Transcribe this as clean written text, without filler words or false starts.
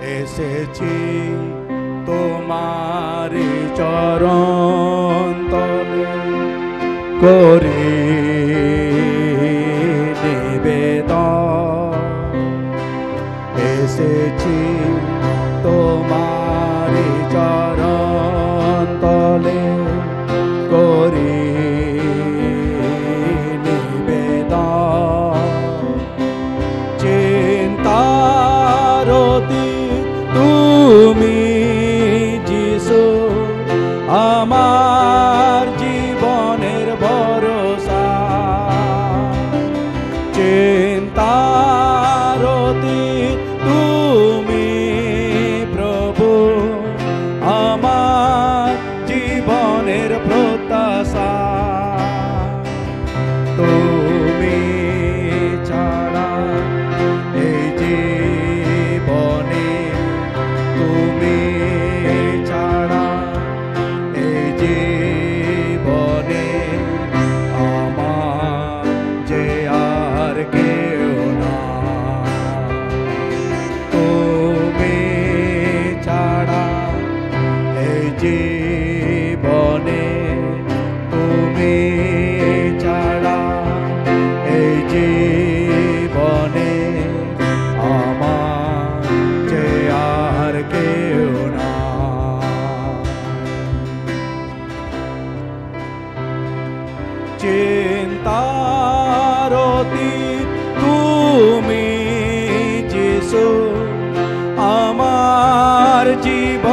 এসেছি তোমার চরণ তলে করি নিবেদন। এসেছি তোমার চরণ তলে করি নিবেদন। চিন্তার অতীত তুমি যিশু, আমার জীবনের ভরসা। চিন্তার অতীত তুমি প্রভু, আমার জীবনের প্রত্যাশা। তুমি ছাড়া এই জীবনে, তুমি ছাড়া এই জীবনে আমার যে আর কেউ না। তুমি ছাড়া এই জীবনে, তুমি ছাড়া এই জীবনে আমার যে আর কেউ না। চিন্তার অতীত তুমি যিশু, আমার জীবন